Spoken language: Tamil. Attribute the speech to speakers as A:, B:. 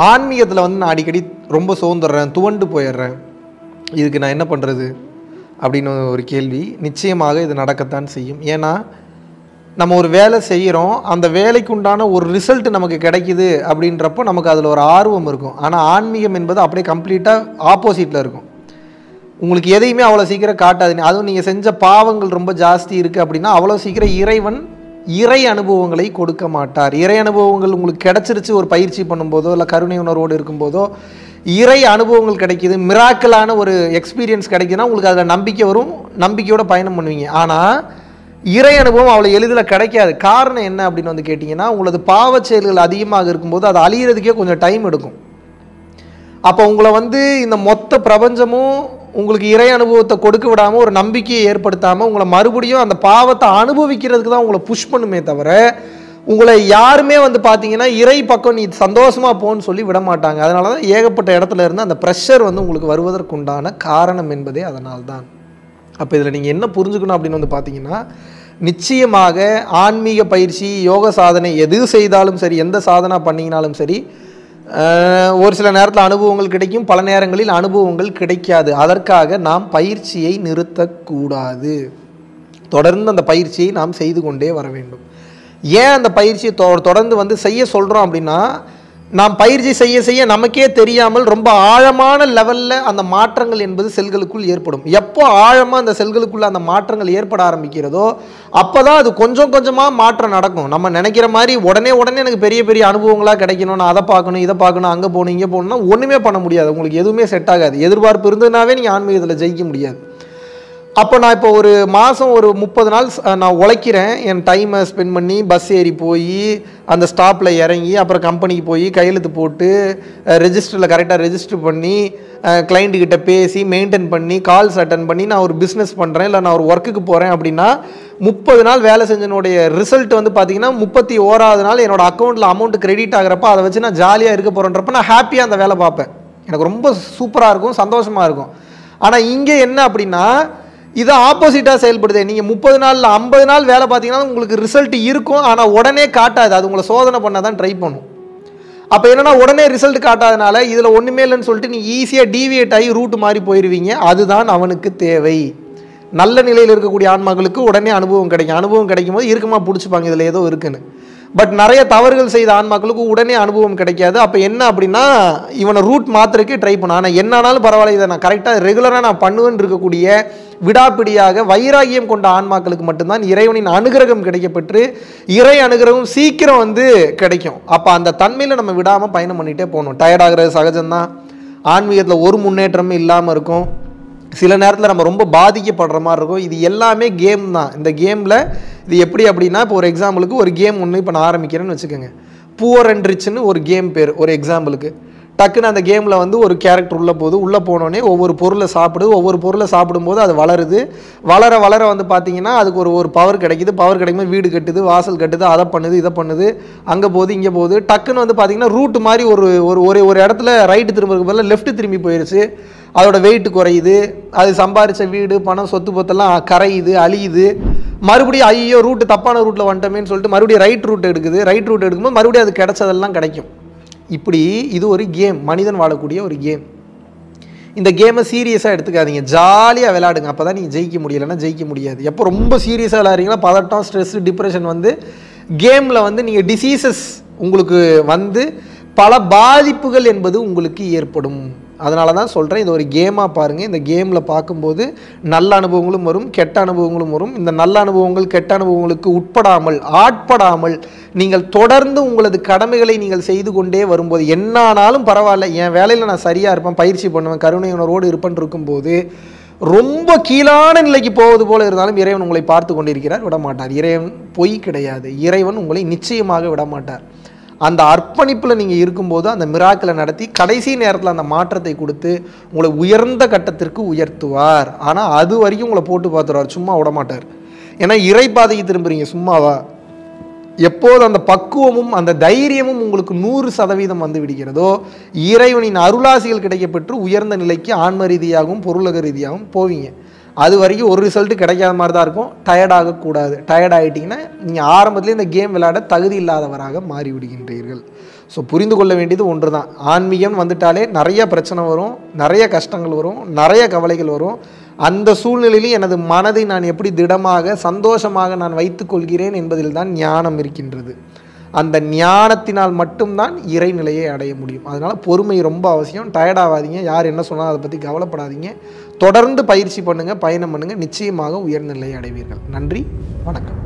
A: ஆன்மீகத்தில் வந்து நான் அடிக்கடி ரொம்ப சோர்ந்துடுறேன், துவண்டு போயிடுறேன், இதுக்கு நான் என்ன பண்ணுறது அப்படின்னு ஒரு கேள்வி. நிச்சயமாக இது நடக்கத்தான் செய்யும். ஏன்னா நம்ம ஒரு வேலை செய்கிறோம், அந்த வேலைக்கு உண்டான ஒரு ரிசல்ட் நமக்கு கிடைக்குது அப்படின்றப்போ நமக்கு அதில் ஒரு ஆர்வம் இருக்கும். ஆனால் ஆன்மீகம் என்பது அப்படியே கம்ப்ளீட்டாக ஆப்போசிட்டில் இருக்கும். உங்களுக்கு எதையுமே அவ்வளோ சீக்கிரம் காட்டாது. அதுவும் நீங்கள் செஞ்ச பாவங்கள் ரொம்ப ஜாஸ்தி இருக்குது அப்படின்னா அவ்வளோ சீக்கிரம் இறைவன் இறை அனுபவங்களை கொடுக்க மாட்டார். இறை அனுபவங்கள் உங்களுக்கு கிடச்சிருச்சு ஒரு பயிற்சி பண்ணும்போதோ இல்லை கருணை உணர்வோடு இருக்கும்போதோ இறை அனுபவங்கள் கிடைக்கிது, மிராக்கலான ஒரு எக்ஸ்பீரியன்ஸ் கிடைக்குதுன்னா உங்களுக்கு அதில் நம்பிக்கை வரும், நம்பிக்கையோட பயணம் பண்ணுவீங்க. ஆனால் இறை அனுபவம் அவ்வளோ எளிதில் கிடைக்காது. காரணம் என்ன அப்படின்னு வந்து கேட்டிங்கன்னா, உங்களது பாவச் செயல்கள் அதிகமாக இருக்கும்போது அது அழியிறதுக்கே கொஞ்சம் டைம் எடுக்கும். அப்போ உங்களை வந்து இந்த மொத்த பிரபஞ்சமும் உங்களுக்கு இறை அனுபவத்தை கொடுக்க விடாமல் ஒரு நம்பிக்கையை ஏற்படுத்தாமல் உங்களை மறுபடியும் அந்த பாவத்தை அனுபவிக்கிறதுக்கு தான் உங்களை புஷ் பண்ணுமே தவிர உங்களை யாருமே வந்து பார்த்தீங்கன்னா இறை பக்கம் நீ சந்தோஷமாக போன்னு சொல்லி விட மாட்டாங்க. அதனால தான் ஏகப்பட்ட இடத்துல இருந்து அந்த ப்ரெஷர் வந்து உங்களுக்கு வருவதற்குண்டான காரணம் என்பதே அதனால்தான். அப்போ இதில் நீங்கள் என்ன புரிஞ்சுக்கணும் அப்படின்னு வந்து பார்த்தீங்கன்னா, நிச்சயமாக ஆன்மீக பயிற்சி, யோக சாதனை எது செய்தாலும் சரி, எந்த சாதனை பண்ணிங்கனாலும் சரி, ஒரு சில நேரத்தில் அனுபவங்கள் கிடைக்கும், பல நேரங்களில் அனுபவங்கள் கிடைக்காது. அதற்காக நாம் பயிற்சியை நிறுத்தக்கூடாது. தொடர்ந்து அந்த பயிற்சியை நாம் செய்து கொண்டே வர வேண்டும். ஏன் அந்த பயிற்சியை தொடர்ந்து வந்து செய்ய சொல்கிறோம் அப்படின்னா, நாம் பயிற்சி செய்ய செய்ய நமக்கே தெரியாமல் ரொம்ப ஆழமான லெவலில் அந்த மாற்றங்கள் என்பது செல்களுக்குள் ஏற்படும். எப்போ ஆழமாக அந்த செல்களுக்குள்ள அந்த மாற்றங்கள் ஏற்பட ஆரம்பிக்கிறதோ அப்போ தான் அது கொஞ்சம் கொஞ்சமாக மாற்றம் நடக்கும். நம்ம நினைக்கிற மாதிரி உடனே எனக்கு பெரிய பெரிய அனுபவங்களாக கிடைக்கணும், நான் அதை பார்க்கணும் இதை பார்க்கணும் அங்கே போகணும் இங்கே போகணும்னா ஒன்றுமே பண்ண முடியாது. உங்களுக்கு எதுவுமே செட் ஆகாது. எதிர்பார்ப்பு இருந்ததுனாவே நீங்கள் ஆன்மீகத்தில் ஜெயிக்க முடியாது. அப்போ நான் இப்போ ஒரு மாதம் ஒரு 30 நாள் நான் உழைக்கிறேன், என் டைமை ஸ்பெண்ட் பண்ணி பஸ் ஏறி போய் அந்த ஸ்டாப்பில் இறங்கி அப்புறம் கம்பெனிக்கு போய் கையெழுத்து போட்டு ரெஜிஸ்டரில் கரெக்டாக ரெஜிஸ்டர் பண்ணி கிளைண்ட்டுக்கிட்ட பேசி மெயின்டைன் பண்ணி கால்ஸ் அட்டன் பண்ணி நான் ஒரு பிஸ்னஸ் பண்ணுறேன் இல்லை நான் ஒரு ஒர்க்குக்கு போகிறேன் அப்படின்னா 30 நாள் வேலை செஞ்சனுடைய ரிசல்ட் வந்து பார்த்தீங்கன்னா 31வது நாள் என்னோடய அக்கௌண்ட்டில் அமௌண்ட் கிரெடிட் ஆகிறப்ப அதை வச்சு நான் ஜாலியாக இருக்க போகிறேன்றப்ப நான் ஹாப்பியாக அந்த வேலை பார்ப்பேன். எனக்கு ரொம்ப சூப்பராக இருக்கும், சந்தோஷமாக இருக்கும். ஆனால் இங்கே என்ன அப்படின்னா இது ஆப்போசிட்டாக செயல்படுது. நீங்கள் 30 நாளில் 50 நாள் வேலை பார்த்தீங்கன்னா உங்களுக்கு ரிசல்ட் இருக்கும், ஆனால் உடனே காட்டாது. அது உங்களை சோதனை பண்ண தான் ட்ரை பண்ணும். அப்போ என்னென்னா உடனே ரிசல்ட் காட்டாதனால இதில் ஒன்றுமே இல்லைன்னு சொல்லிட்டு நீங்கள் ஈஸியாக டீவியேட் ஆகி ரூட் மாறி போயிடுவீங்க. அதுதான் அவனுக்கு தேவை. நல்ல நிலையில் இருக்கக்கூடிய ஆன்மாக்களுக்கு உடனே அனுபவம் கிடைக்கும். அனுபவம் கிடைக்கும் போது இருக்குமா பிடிச்சிப்பாங்க இதில் ஏதோ இருக்குன்னு. பட் நிறைய தவறுகள் செய்த ஆன்மாக்களுக்கு உடனே அனுபவம் கிடைக்காது. அப்போ என்ன அப்படின்னா இவனை ரூட் மாத்திரக்கே ட்ரை பண்ண, ஆனால் என்னானாலும் பரவாயில்ல இதை நான் கரெக்டாக ரெகுலராக நான் பண்ணுவேன்னு இருக்கக்கூடிய விடாப்பிடியாக வைராகியம் கொண்ட ஆன்மாக்களுக்கு மட்டும்தான் இறைவனின் அனுகிரகம் கிடைக்கப்பெற்று இறை அனுகிரகம் சீக்கிரம் வந்து கிடைக்கும். அப்போ அந்த தன்மையில் நம்ம விடாமல் பயணம் பண்ணிகிட்டே போகணும். டயர்டாகிறது சகஜம்தான். ஆன்மீகத்தில் ஒரு முன்னேற்றமும் இல்லாமல் இருக்கும். சில நேரத்தில் நம்ம ரொம்ப பாதிக்கப்படுற மாதிரி இருக்கும். இது எல்லாமே கேம் தான். இந்த கேமில் இது எப்படி அப்படின்னா, இப்போ ஒரு எக்ஸாம்பிளுக்கு ஒரு கேம் ஒன்று இப்போ நான் ஆரம்பிக்கிறேன்னு வச்சுக்கோங்க. புவர் அண்ட் ரிச்னு ஒரு கேம் பேர். ஒரு எக்ஸாம்பிளுக்கு டக்குன்னு அந்த கேமில் வந்து ஒரு கேரக்டர் உள்ளே போனோடனே ஒவ்வொரு பொருளை சாப்பிடுது. ஒவ்வொரு பொருளை சாப்பிடும்போது அது வளருது. வளர வந்து பார்த்தீங்கன்னா அதுக்கு ஒரு பவர் கிடைக்குது. பவர் கிடைக்கும்போது வீடு கட்டுது, வாசல் கட்டுது, அதை பண்ணுது, இதை பண்ணுது, அங்கே போகுது, இங்கே போகுது. டக்குன்னு வந்து பார்த்தீங்கன்னா ரூட் மாதிரி ஒரு இடத்துல ரைட்டு திரும்புறதுக்கு பதிலாக லெஃப்ட் திரும்பி போயிடுச்சு. அதோட வெயிட் குறையுது. அது சம்பாரித்த வீடு பணம் சொத்து பொத்தெல்லாம் கரையுது, அழியுது. மறுபடியும் ஐயோ ரூட்டு தப்பான ரூட்டில் வந்துட்டோமேன்னு சொல்லிட்டு மறுபடியும் ரைட் ரூட் எடுக்குது. ரைட் ரூட் எடுக்கும்போது மறுபடியும் அது கிடைச்சதெல்லாம் கிடைக்கும். இப்படி இது ஒரு கேம், மனிதன் வாழக்கூடிய ஒரு கேம். இந்த கேமை சீரியஸாக எடுத்துக்காதீங்க, ஜாலியாக விளையாடுங்க. அப்போ தான் நீங்கள் ஜெயிக்க முடியலைன்னா ஜெயிக்க முடியாது. எப்போ ரொம்ப சீரியஸாக விளையாடுறீங்கன்னா பதட்டம், ஸ்ட்ரெஸ், டிப்ரெஷன் வந்து கேமில் வந்து நீங்கள் டிசீசஸ் உங்களுக்கு வந்து பல பாதிப்புகள் என்பது உங்களுக்கு ஏற்படும். அதனால தான் சொல்கிறேன், இது ஒரு கேமாக பாருங்கள். இந்த கேமில் பார்க்கும்போது நல்ல அனுபவங்களும் வரும், கெட்ட அனுபவங்களும் வரும். இந்த நல்ல அனுபவங்கள் கெட்ட அனுபவங்களுக்கு ஆட்படாமல் நீங்கள் தொடர்ந்து உங்களது கடமைகளை நீங்கள் செய்து கொண்டே வரும்போது என்னானாலும் பரவாயில்ல, என் வேலையில் நான் சரியாக இருப்பேன், பயிற்சி பண்ணுவேன், கருணை உணர்வோடு இருப்பேன் இருக்கும்போது ரொம்ப கீழான நிலைக்கு போவது போல இருந்தாலும் இறைவன் உங்களை பார்த்து கொண்டிருக்கிறார், விடமாட்டார். இறைவன் பொய் கிடையாது. இறைவன் உங்களை நிச்சயமாக விடமாட்டார். அந்த அர்ப்பணிப்பில் நீங்கள் இருக்கும்போது அந்த மிராக்களை நடத்தி கடைசி நேரத்தில் அந்த மாற்றத்தை கொடுத்து உங்களை உயர்ந்த கட்டத்திற்கு உயர்த்துவார். ஆனால் அது வரைக்கும் உங்களை போட்டு பார்த்துருவார், சும்மா விடமாட்டார். ஏன்னா இறை பாதைக்கு திரும்புறீங்க, சும்மாவா? எப்போது அந்த பக்குவமும் அந்த தைரியமும் உங்களுக்கு 100% வந்து விடுகிறதோ இறைவனின் அருளாசிகள் கிடைக்கப்பெற்று உயர்ந்த நிலைக்கு ஆன்ம ரீதியாகவும் பொருளக ரீதியாகவும் போவீங்க. அது வரைக்கும் ஒரு ரிசல்ட்டு கிடைக்காத மாதிரி தான் இருக்கும். டயர்டாகக்கூடாது. டயர்ட் ஆகிட்டிங்கன்னா நீங்கள் ஆரம்பத்துலேயே இந்த கேம் விளையாட தகுதி இல்லாதவராக மாறிவிடுகின்றீர்கள். ஸோ புரிந்து கொள்ள வேண்டியது ஒன்று தான். ஆன்மீகம் வந்துட்டாலே நிறைய பிரச்சனை வரும், நிறைய கஷ்டங்கள் வரும், நிறைய கவலைகள் வரும். அந்த சூழ்நிலையில் எனது மனதை நான் எப்படி திடமாக சந்தோஷமாக நான் வைத்துக்கொள்கிறேன் என்பதில் தான் ஞானம் இருக்கின்றது. அந்த ஞானத்தினால் மட்டும்தான் இறைநிலையை அடைய முடியும். அதனால் பொறுமை ரொம்ப அவசியம். டயர்டாகாதீங்க, யார் என்ன சொன்னாலும் அதை பற்றி கவலைப்படாதீங்க. தொடர்ந்து பயிற்சி பண்ணுங்கள், பயணம் பண்ணுங்கள், நிச்சயமாக உயர்நிலையை அடைவீர்கள். நன்றி, வணக்கம்.